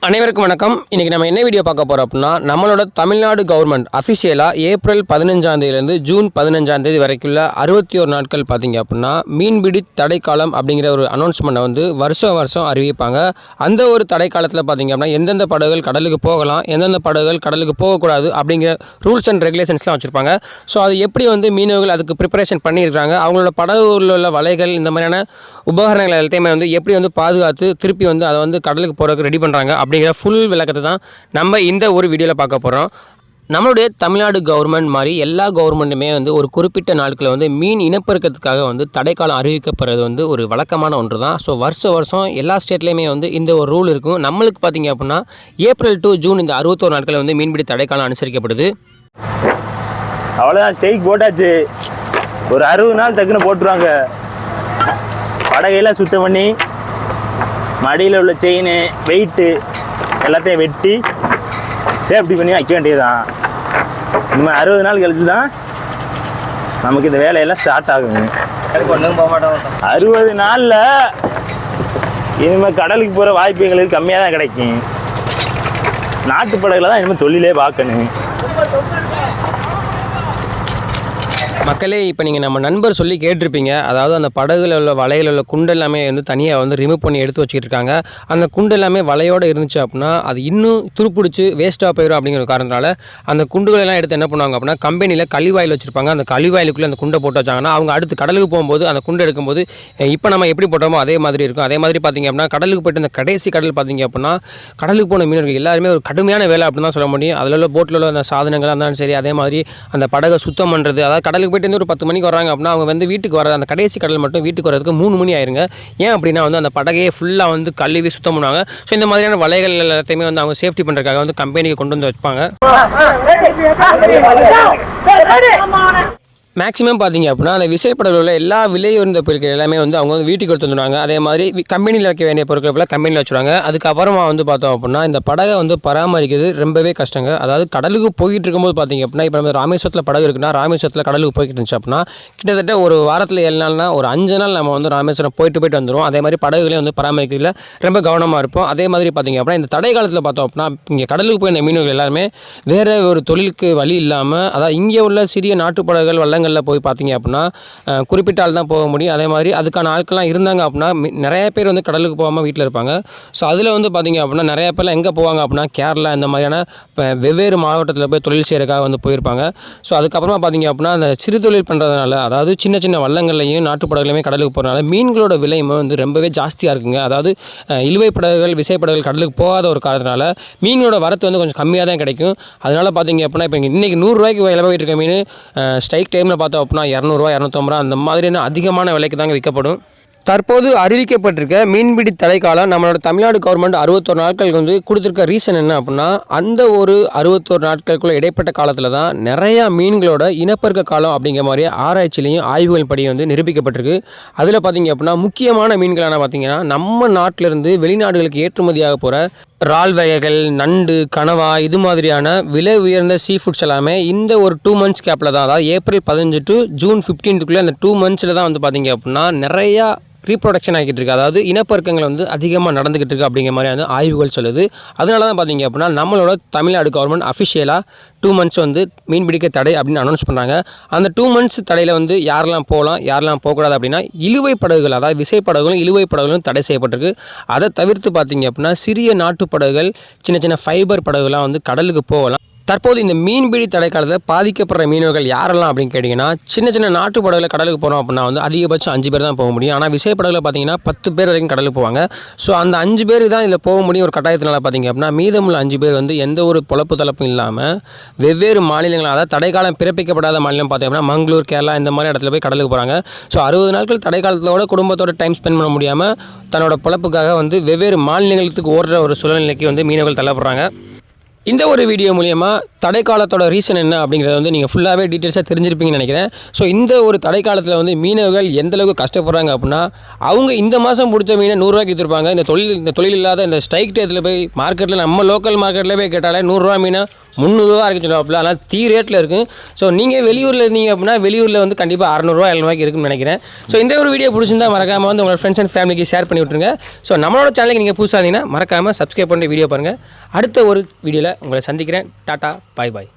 அனைவருக்கும் வணக்கம். இன்றைக்கி நம்ம என்ன வீடியோ பார்க்க போகிறோம் அப்படின்னா, நம்மளோட தமிழ்நாடு கவர்மெண்ட் அஃபிஷியலாக ஏப்ரல் 15 ஜூன் 15 வரைக்குள்ள 61 நாட்கள் பார்த்திங்க அப்படின்னா மீன்பிடி தடைக்காலம் அப்படிங்கிற ஒரு அனௌன்ஸ்மெண்ட்டை வந்து வருஷம் அறிவிப்பாங்க. அந்த ஒரு தடைக்காலத்தில் பார்த்திங்க அப்படின்னா எந்தெந்த படகுகள் கடலுக்கு போகலாம், எந்தெந்த படகுகள் கடலுக்கு போகக்கூடாது அப்படிங்கிற ரூல்ஸ் அண்ட் ரெகுலேஷன்ஸ்லாம் வச்சுருப்பாங்க. ஸோ அது எப்படி வந்து மீனவர்கள் அதுக்கு ப்ரிப்பரேஷன் பண்ணியிருக்காங்க, அவங்களோட படகுகளில் உள்ள வலைகள் இந்த மாதிரியான உபகரணங்கள் எல்லாத்தையுமே வந்து எப்படி வந்து பாதுகாத்து திருப்பி வந்து அதை வந்து கடலுக்கு போகிறதுக்கு ரெடி பண்ணுறாங்க அப்படிங்கிற ஃபுல் விளக்கத்தை தான் நம்ம இந்த ஒரு வீடியோவில் பார்க்க போகிறோம். நம்மளுடைய தமிழ்நாடு கவர்மெண்ட் மாதிரி எல்லா கவர்மெண்ட்டுமே வந்து ஒரு குறிப்பிட்ட நாட்களில் வந்து மீன் இனப்பெருக்கத்துக்காக வந்து தடைக்காலம் அறிவிக்கப்படுறது வந்து ஒரு வழக்கமான ஒன்று தான். ஸோ வருஷம் எல்லா ஸ்டேட்லேயுமே வந்து இந்த ஒரு ரூல் இருக்கும். நம்மளுக்கு பார்த்திங்க அப்படின்னா ஏப்ரல் டு ஜூன் இந்த 61 நாட்களில் வந்து மீன்பிடி தடைக்காலம் அனுசரிக்கப்படுது. அவ்வளோதான், ஸ்டேக் போட்டாச்சு. ஒரு 60 நாள் டக்குன்னு போட்டுருவாங்க. படகையெல்லாம் சுத்தம் பண்ணி மடியில் உள்ள செயின் வெயிட்டு எல்லாத்தையும் வெட்டி சேஃப்டி பண்ணி வைக்க வேண்டியதுதான். இனிமேல் 60 நாள் கழிச்சு தான் நமக்கு இந்த வேலையெல்லாம் ஸ்டார்ட் ஆகுங்க. ஒன்றும் போக மாட்டோம். 60 நாளில் இனிமேல் கடலுக்கு போகிற வாய்ப்பு எங்களுக்கு கம்மியாக தான் கிடைக்கும். நாட்டு படகுல தான் இனிமேல் தொழிலே பார்க்கணும். மக்களே, இப்போ நீங்கள் நம்ம நண்பர் சொல்லி கேட்டிருப்பீங்க. அதாவது அந்த படகுல உள்ள வலையில் உள்ள குண்டு எல்லாமே வந்து தனியாக வந்து ரிமூவ் பண்ணி எடுத்து வச்சுக்கிட்டு இருக்காங்க. அந்த குண்டு எல்லாமே வலையோடு இருந்துச்சு அப்படின்னா அது இன்னும் துருப்பிடிச்சு வேஸ்ட்டாக போயிடும் அப்படிங்கிற காரணத்தால் அந்த குண்டுகளெல்லாம் எடுத்து என்ன பண்ணுவாங்க அப்படின்னா கம்பெனியில் கழிவாயில் வச்சுருப்பாங்க. அந்த கழிவாயிலுக்குள்ளே அந்த குண்டை போட்டு வச்சாங்கன்னா அவங்க அடுத்து கடலுக்கு போகும்போது அந்த குண்டு எடுக்கும்போது இப்போ நம்ம எப்படி போட்டோமோ அதே மாதிரி இருக்கும். அதே மாதிரி பார்த்திங்க அப்படின்னா கடலுக்கு போய்ட்டு அந்த கடைசி கடல் பார்த்திங்க அப்படின்னா கடலுக்கு போன மீனவர்கள் எல்லாருமே ஒரு கடுமையான வேலை அப்படின்னு தான் சொல்ல முடியும். அதில் உள்ள போட்டில் உள்ள அந்த சாதனங்கள் இருந்தாலும் சரி, அதே மாதிரி அந்த படகை சுத்தம் பண்ணுறது, அதாவது கடலுக்கு போய்ட்டு ஒரு 10 மணிக்கு வராங்க அப்படின்னா அவங்க வந்து வீட்டுக்கு வர அந்த கடைசி கடல் மட்டும் வீட்டுக்கு வரதுக்கு 3 மணி ஆயிருங்க. ஏன் அப்படின்னா வந்து அந்த படகையே ஃபுல்லாக வந்து கழுவி சுத்தம் பண்ணுவாங்க. ஸோ இந்த மாதிரியான வலைகள் எல்லாத்தையுமே வந்து அவங்க சேஃப்டி பண்ணுறதுக்காக வந்து கம்பெனிக்கு கொண்டு வந்து வைப்பாங்க. மேக்ஸிமம் பார்த்திங்க அப்படின்னா அந்த விசைப்படவில் உள்ள எல்லா விலையுயர்ந்த பொருட்கள் எல்லாமே வந்து அவங்க வந்து வீட்டுக்கு எடுத்து வந்துடுவாங்க. அதே மாதிரி கம்பெனியில் வைக்க வேண்டிய பொருட்கள் போல் கம்பெனியில் வச்சுருவாங்க. அதுக்கப்புறமா வந்து பார்த்தோம் அப்படின்னா இந்த படகை வந்து பராமரிக்கிறது ரொம்பவே கஷ்டங்க. அதாவது கடலுக்கு போய்கிட்டு இருக்கும்போது பார்த்திங்க அப்படின்னா இப்போ நம்ம ராமேஸ்வரத்தில் படகு இருக்குன்னா ராமேஸ்வரத்தில் கடலுக்கு போய்கிட்டு இருந்துச்சு அப்படின்னா கிட்டத்தட்ட ஒரு வாரத்தில் 7 நாள்னா ஒரு 5 நாள் நம்ம வந்து ராமேஸ்வரம் போயிட்டு வந்துடுவோம். அதே மாதிரி படகுகளையும் வந்து பராமரிக்கிறதுல ரொம்ப கவனமாக இருப்போம். அதே மாதிரி பார்த்திங்க அப்படின்னா இந்த தடை காலத்தில் பார்த்தோம் அப்படின்னா இங்கே கடலுக்கு போய் இந்த மீனவர்கள் எல்லாருமே வேறு ஒரு தொழிலுக்கு வழி இல்லாமல், அதாவது இங்கே உள்ள சிறிய நாட்டு படகுகள் வள்ளங்கள் போய் பார்த்தீங்க அப்படின்னா குறிப்பிட்ட ஆள் தான் போக முடியும். அதே மாதிரி அதுக்கான ஆட்கள்லாம் இருந்தாங்க அப்படின்னா நிறைய பேர் வந்து கடலுக்கு போகாமல் வீட்டில் இருப்பாங்க. ஸோ அதில் வந்து பார்த்தீங்க அப்படின்னா நிறைய பேர்லாம் எங்கே போவாங்க அப்படின்னா கேரளா இந்த மாதிரியான வெவ்வேறு மாவட்டத்தில் போய் தொழில் செய்கிறதுக்காக வந்து போயிருப்பாங்க. ஸோ அதுக்கப்புறமா பார்த்தீங்க அப்படின்னா அந்த சிறு தொழில் பண்ணுறதுனால, அதாவது சின்ன சின்ன வள்ளங்கள்லையும் நாட்டு படகுலையுமே கடலுக்கு போகிறதுனால மீன்களோட விலையுமே வந்து ரொம்பவே ஜாஸ்தியாக இருக்குங்க. அதாவது இழுவை படகுகள் விசைப்படகுகள் கடலுக்கு போகாத ஒரு காரணத்தினால மீனோட வரத்து வந்து கொஞ்சம் கம்மியாக தான் கிடைக்கும். அதனால் பார்த்தீங்க அப்படின்னா இப்போ இன்றைக்கி 100 ரூபாய்க்கு விலை போயிட்டு இருக்க மீன் ஸ்ட்ரைக் டைமில் பார்த்தோம் அப்படின்னா 200 ரூபா 250 அந்த மாதிரியான அதிகமான விலைக்கு தாங்க விற்கப்படும். தற்போது அறிவிக்கப்பட்டிருக்க மீன்பிடி தடைக்காலம் நம்மளோட தமிழ்நாடு கவர்மெண்ட் 61 நாட்களுக்கு வந்து கொடுத்துருக்க ரீசன் என்ன அப்படின்னா அந்த ஒரு 61 நாட்களுக்குள்ள இடைப்பட்ட காலத்தில் தான் நிறையா மீன்களோட இனப்பெருக்க காலம் அப்படிங்கிற மாதிரி ஆராய்ச்சிலையும் ஆய்வுகள் படி வந்து நிரூபிக்கப்பட்டிருக்கு. அதில் பார்த்திங்க அப்படின்னா முக்கியமான மீன்களான பார்த்திங்கன்னா நம்ம நாட்டிலிருந்து வெளிநாடுகளுக்கு ஏற்றுமதியாக போகிற இறால் வகைகள், நண்டு, கனவா இது மாதிரியான விலை உயர்ந்த சீ ஃபுட்ஸ் எல்லாமே இந்த ஒரு 2 மந்த்ஸ் கேப்பில் தான், அதாவது ஏப்ரல் 15 டு ஜூன் 15 அந்த 2 மந்த்ஸில் தான் வந்து பார்த்திங்க அப்படின்னா நிறையா ரீப்ரொடக்ஷன் ஆகிட்டு இருக்குது. அதாவது இனப்பெருக்கங்கள் வந்து அதிகமாக நடந்துக்கிட்டு இருக்குது அப்படிங்கிற மாதிரியான ஆய்வுகள் சொல்லுது. அதனால தான் பார்த்திங்க அப்படின்னா நம்மளோட தமிழ்நாடு கவர்மெண்ட் அஃபிஷியலாக 2 மந்த்ஸ் வந்து மீன்பிடிக்க தடை அப்படின்னு அனௌன்ஸ் பண்ணுறாங்க. அந்த 2 மந்த்ஸ் தடையில் வந்து யாரெல்லாம் போகலாம் யாரெல்லாம் போகக்கூடாது அப்படின்னா இழுவை படகுகள், அதாவது விசைப்படகுகளும் இழுவை படகுகளும் தடை செய்யப்பட்டிருக்கு. அதை தவிர்த்து பார்த்திங்க அப்படின்னா சிறிய நாட்டு படகுகள், சின்ன சின்ன ஃபைபர் படகுலாம் வந்து கடலுக்கு போகலாம். தற்போது இந்த மீன்பிடி தடைக்காலத்தில் பாதிக்கப்படுற மீனவர்கள் யாரெல்லாம் அப்படின்னு கேட்டிங்கன்னா சின்ன சின்ன நாட்டு படகுல கடலுக்கு போகிறோம் அப்படின்னா வந்து அதிகபட்சம் 5 பேர் தான் போக முடியும். ஆனால் விசைப்படகுல பார்த்தீங்கன்னா 10 பேர் வரைக்கும் கடலுக்கு போவாங்க. ஸோ அந்த 5 பேர் தான் இதில் போக முடியும் ஒரு கட்டாயத்தினால பார்த்திங்க அப்படின்னா மீதமுள்ள 5 பேர் வந்து எந்த ஒரு பொழப்பு தளப்பும் இல்லாமல் வெவ்வேறு மாநிலங்கள், அதாவது தடைக்காலம் பிறப்பிக்கப்படாத மாநிலம் பார்த்திங்க அப்படின்னா மங்களூர், கேரளா இந்த மாதிரி இடத்துல போய் கடலுக்கு போகிறாங்க. ஸோ 60 நாட்கள் தடைக்காலத்தோட குடும்பத்தோட டைம் ஸ்பெண்ட் பண்ண முடியாமல் தன்னோட பொழப்புக்காக வந்து வெவ்வேறு மாநிலங்களுக்கு ஓடுற ஒரு சூழ்நிலைக்கு வந்து மீனவர்கள் தள்ளப்படுறாங்க. இந்த ஒரு வீடியோ மூலிமா தடைக்காலத்தோட ரீசன் என்ன அப்படிங்கிறத வந்து நீங்கள் ஃபுல்லாகவே டீட்டெயில்ஸாக தெரிஞ்சிருப்பீங்கன்னு நினைக்கிறேன். ஸோ இந்த ஒரு தடைக்காலத்தில் வந்து மீனவர்கள் எந்தளவுக்கு கஷ்டப்படுறாங்க அப்படின்னா, அவங்க இந்த மாதம் பிடிச்ச மீனை 100 ரூபாய்க்கு விற்றுருப்பாங்க. இந்த தொழில் இல்லாத இந்த ஸ்ட்ரைக் டேத்தில் போய் மார்க்கெட்டில் நம்ம லோக்கல் மார்க்கெட்டில் போய் கேட்டாலே 100 ரூபா மீனை 300 ரூபா இருக்குன்னு சொல்லுவாப்பில். ஆனால் ரேட்டில் இருக்கும். ஸோ நீங்கள் வெளியூரில் இருந்தீங்க அப்படின்னா வெளியூரில் வந்து கண்டிப்பாக 600 ரூபா 700 ரூபாய்க்கு இருக்குன்னு நினைக்கிறேன். ஸோ இந்த ஒரு வீடியோ பிடிச்சிருந்தா மறக்காமல் வந்து உங்களோட ஃப்ரெண்ட்ஸ் அண்ட் ஃபேமிலிக்கு ஷேர் பண்ணி விட்ருங்க. ஸோ நம்மளோட சேனலுக்கு நீங்கள் புதுசாக இருந்தீங்கன்னா மறக்காமல் சப்ஸ்கிரைப் பண்ணி வீடியோ பாருங்கள். அடுத்த ஒரு வீடியோவில் உங்களை சந்திக்கிறேன். டாட்டா, பாய் பாய்.